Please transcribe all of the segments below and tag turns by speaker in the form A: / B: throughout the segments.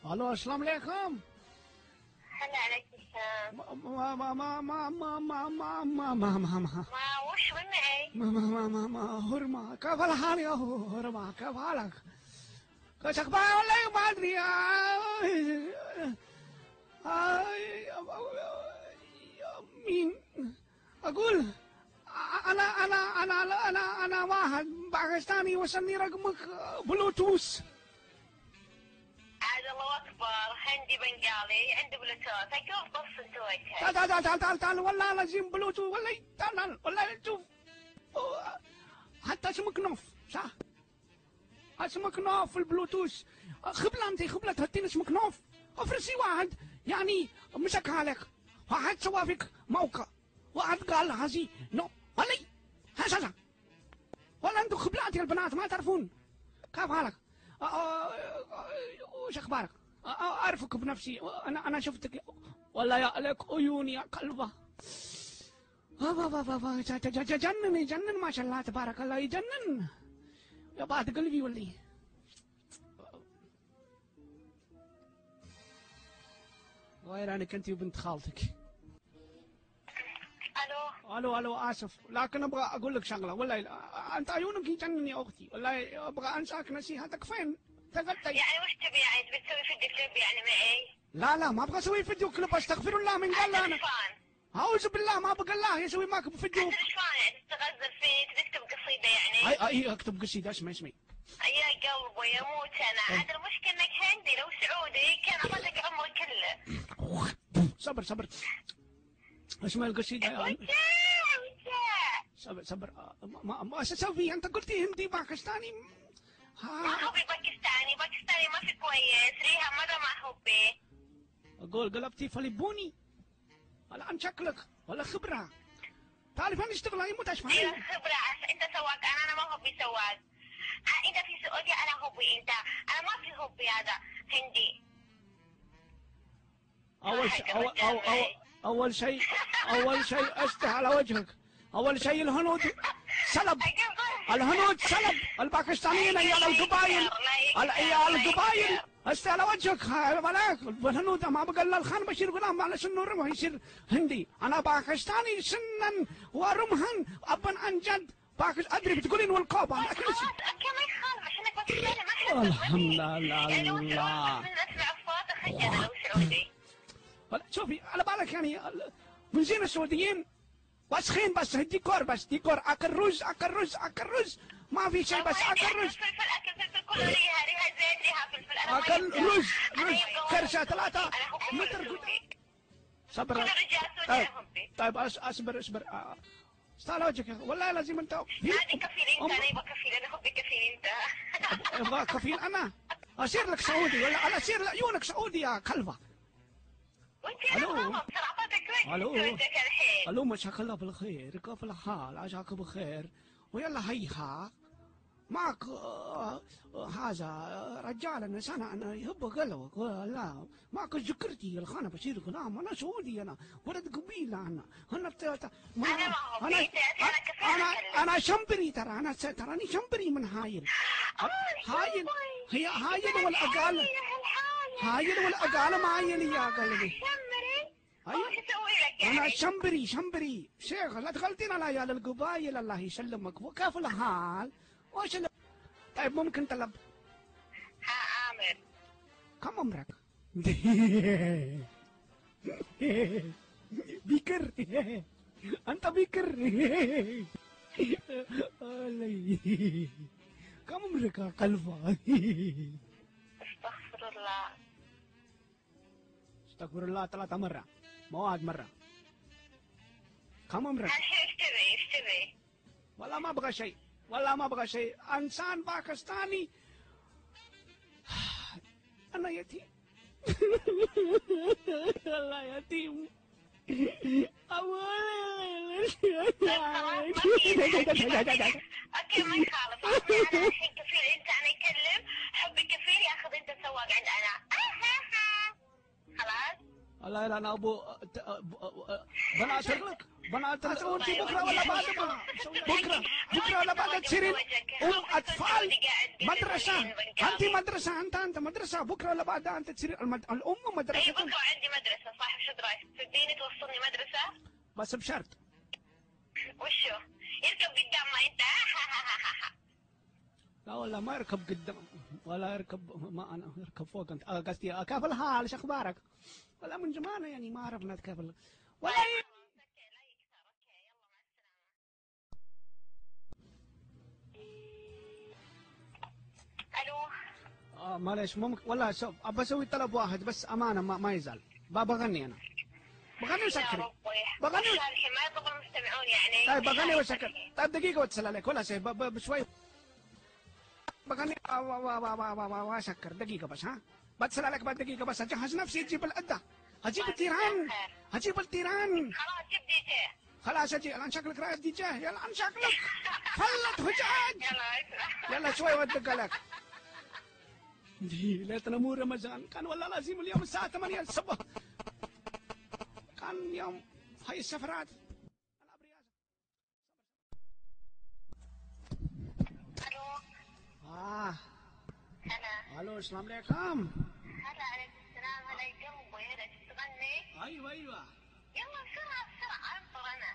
A: الو السلام عليكم.
B: هلا عليك السلام.
A: ما
B: وش من معي؟
A: ما هرما كيف الحال يا هرما؟ كيف حالك؟ ايش اخبار والله ما ادري. مين؟ اقول انا واحد باكستاني وصلني رقمك بلوتوث.
B: عاد الله اكبر، هندي بنغالي عندي بلوتوث، اكيد بص انت
A: تعال تعال تعال تعال تعال والله لازم بلوتوث والله. تعال والله شوف حتى اسمك نوف صح؟ اسمك نوف في البلوتوث. خبلة انت خبلة تهتين اسمك نوف. افرسي واحد يعني مسك عليك، واحد سوى فيك موقع، واحد قال هذه نو ولي هسه ولا انتم خبلات يا البنات ما تعرفون. كيف حالك؟ وش اخبارك؟ اعرفك بنفسي، انا شفتك والله يا لك عيون يا قلبه. جنن يجنن ما شاء الله تبارك الله يجنن يا بعد قلبي ولي. غيرانك انت وبنت خالتك. الو اسف لكن ابغى اقول لك شغله والله. انت عيونك يجنن يا اختي والله. ابغى انساك نصيحتك فين تغطي
B: يعني وش تبي؟ يعني تبي تسوي فيديو كليب يعني معي؟
A: لا ما ابغى اسوي فيديو كليب. استغفر الله من قال انا اعوذ بالله ما بقى الله يسوي معك فيديو.
B: انت ايش فان يعني تتغزل فيه تكتب قصيده يعني؟
A: اي اكتب قصيده. اسمي
B: يا قلبي يموت انا. عاد المشكله انك هندي، لو سعودي كان اعطيتك عمري كله.
A: صبر اسمع القصيده يعني. صبر ما ايش اسوي؟ انت قلتي هندي باكستاني.
B: ما حبي باكستاني ما في كويس، ريها مره ما حبي.
A: اقول قلبتي فلبوني الان شكلك ولا خبره. تعرف انا اشتغل اي متى اشفعي.
B: ايوه خبره. انت سواق، انا ما حبي سواق. انت في سعوديه انا حبي انت، انا ما في حبي هذا هندي.
A: اول شيء استح على وجهك. اول شيء الهنود سلب الباكستانيين عيال القبائل استح على وجهك. ملاك الهنود ما بقى الا الخان بشير غلام على سن الرمح يصير هندي. انا باكستاني سنا ورمحا ابا عن جد. ادري بتقولين والقوبه انا كل شيء.
B: اوكي ما يخالف عشانك باكستاني ما حد.
A: الحمد لله.
B: يعني لو سعودي من اسمع اصوات خجل لو سعودي.
A: شوفي على بالك يعني من زين السعوديين وسخين بس ديكور اكل رز ما في شيء بس اكل رز.
B: فلفل كله ريها زين ريها فلفل.
A: اكل رز كرشه 3 متر. صبر طيب اصبر استعلى وجهك والله لازم انت.
B: هذه كفيل انت، انا يبغى كفيل، انا حبي كفيل انت.
A: ابغى كفيل انا اصير لك سعودي ولا انا اصير لعيونك سعودي يا كلبه. الو مساك الله بالخير. كيف الحال؟ عساك بخير ويلا هيها معك هذا رجال انسان انا يحب قلبك. لا معك ذكرتي الخانه بشير غلام. انا سعودي، انا ولد قبيله. انا شمبري ترى. تراني شمبري من هايل. هي هايل والاقال. ما هايل يا قلبي. انا شمبري شيخ. لا دخلتين على عيال القبايل الله يسلمك. وكيف الحال؟ وش طيب ممكن طلب؟
B: عامر
A: كم عمرك؟ بكر انت بكر. كم عمرك يا قلبه؟ استغفر الله 3 مرات مو واحد مرة. كم عمرك؟
B: ايش تبي؟
A: والله ما ابغى شيء. انسان باكستاني. انا يتيم. الله يتيم.
B: اوكي ما يخالف. انا الحين كفيل انت، انا يكلم حبي كفيل ياخذ انت سواق عند انا. خلاص
A: والله لا انا ابو بنات لك بكره ولا بعد بكره؟ بكره ولا بعد تصيرين اطفال مدرسه. انت مدرسه، انت مدرسه بكره ولا بعد انت تصيرين الام مدرسه.
B: اي بكره عندي مدرسه صاحب، شو رايك تديني توصلني مدرسه؟
A: بس بشرط.
B: وشو؟ يركب قدام ما انت.
A: لا والله ما يركب قدام ولا يركب، ما انا يركب فوق. انت قصدي كيف الحال، ايش اخبارك؟ والله من زمان يعني ما عرفنا كيف والله.
B: الو.
A: معلش ممكن والله ابى اسوي طلب واحد بس امانه ما يزال. بغني انا، بغني وسكري. بغني
B: الحين ما يطلب المستمعون يعني.
A: طيب بغني وسكر. طيب دقيقه واتصل عليك ولا شيء بشوي. بغني واسكر دقيقه بس. ها بتصل عليك بعد دقيقه بس. اجهز نفسي اجيب العده، اجيب التيران، اجيب التيران.
B: خلاص جيب دي جي.
A: خلاص اجي الان. شكلك رايح دي جي. يلا الان شكلك فلت هجاج. يلا شوي ودق لك. ليتنا مو رمضان كان والله لازم اليوم الساعه 8 الصبح. كان يوم هاي السفرات.
B: الو. هلا.
A: الو السلام عليكم.
B: هلا عليكم السلام. هلا يا قلبي، هلا تغني؟
A: ايوه
B: يلا بسرعه بسرعه انطر انا.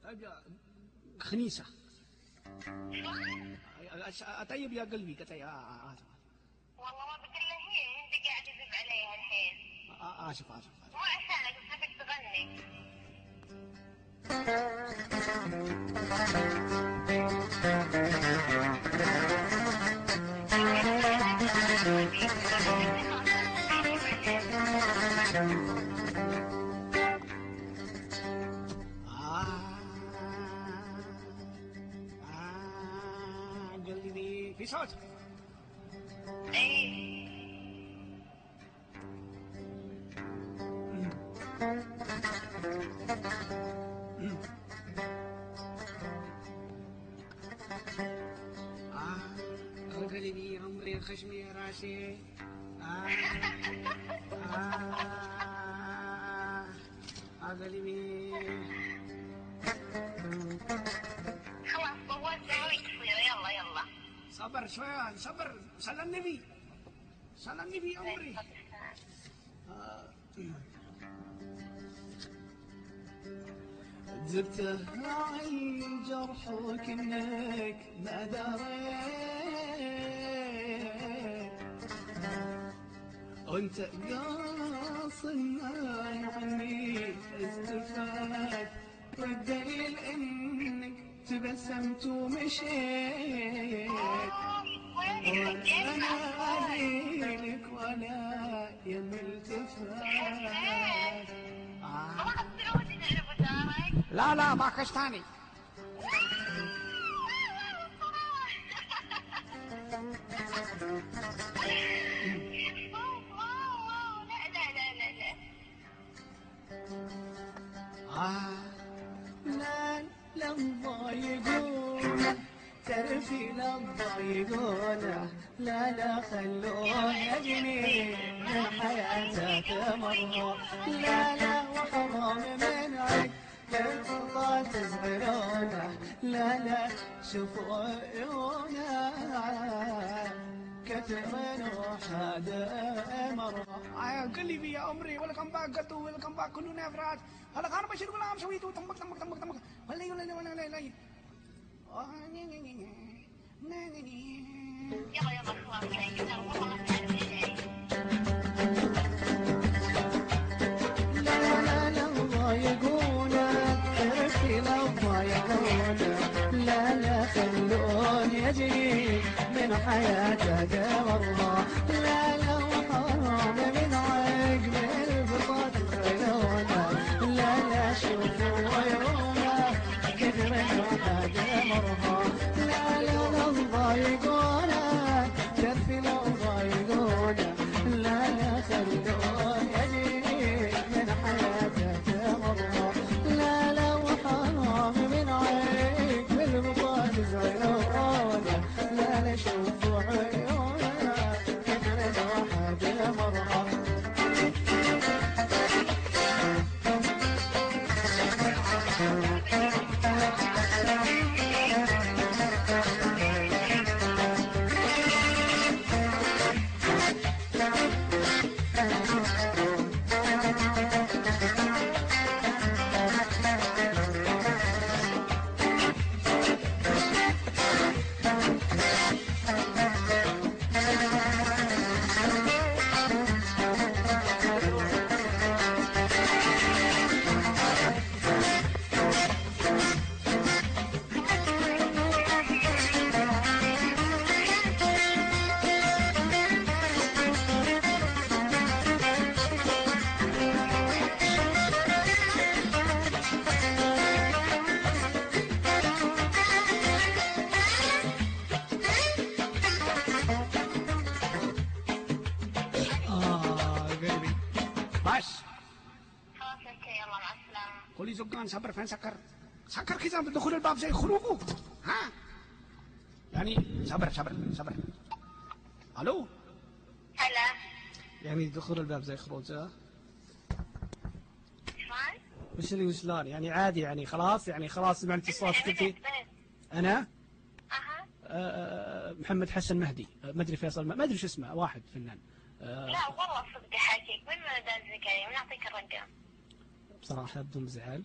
A: طيب يا خنيسه. طيب يا قلبي قلت
B: والله ما بقول له هي انت قاعد تذب عليها الحين.
A: اسف
B: مو عشانك بس بدك تغني.
A: قلبي في صوت.
B: ايه
A: قلبي عمري خشمي راسي. قلبي
B: خلاص طولت قوي تصير. يلا
A: صبر شوية صبر. صلى النبي صلى النبي عمري. زرت عين جرحك انك ما دريت، وانت قاصد ما عني استفاد، والدليل انك تبسمت ومشيت. وانا عليك ولا يملت فات. لا ما كشتاني. لا تضايقونا تعرفي لا تضايقونا. لا خلونا يجني من حياتك مرة. لا وحرام من عيد كالفضا تزعلونا. لا شوفوا عيونا كثر نروح هذا مرة. قلبي يا عمري ولكم باك قدو ولكم باك كلنا افراد. هلا كان بشير غلام سويتو تمك ولا
B: يلا خلاص
A: لا خلون يجري من حياتك مرة. لا وحرام من عقب الفضاد تزعلونا. لا شوفوا عيونا كثر الوحدة مرة. لا تضايقونا كثر لو ضايقونا. لا خلون يجري من حياتك مرة. لا وحرام من عقب الفضاد تزعلونا. لا شوفوا عيونا كثر الوحدة مرة. خلي زقان صبر فين سكر سكر كذا دخول الباب زي خروجه ها يعني صبر الو
B: هلا
A: يعني دخول الباب زي خروجه
B: شلون؟
A: وش اللي وشلون يعني عادي يعني خلاص سمعت الصوت كنتي انا
B: اها
A: محمد حسن مهدي ما ادري فيصل ما ادري شو اسمه واحد فنان
B: لا والله صدق حكيك من دازك يعني من اعطيك الرقم
A: بصراحه بدون زعل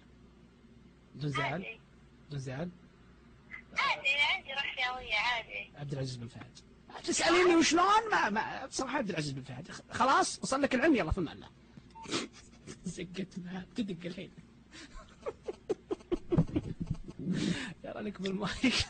B: عادي عندي روح رياضية عادي.
A: عبد العزيز بن فهد تسأليني وشلون ما بصراحة عبد العزيز بن فهد خلاص وصل لك العلم يلا في الله زقت معاه تدق الحين يلا لك بالمايك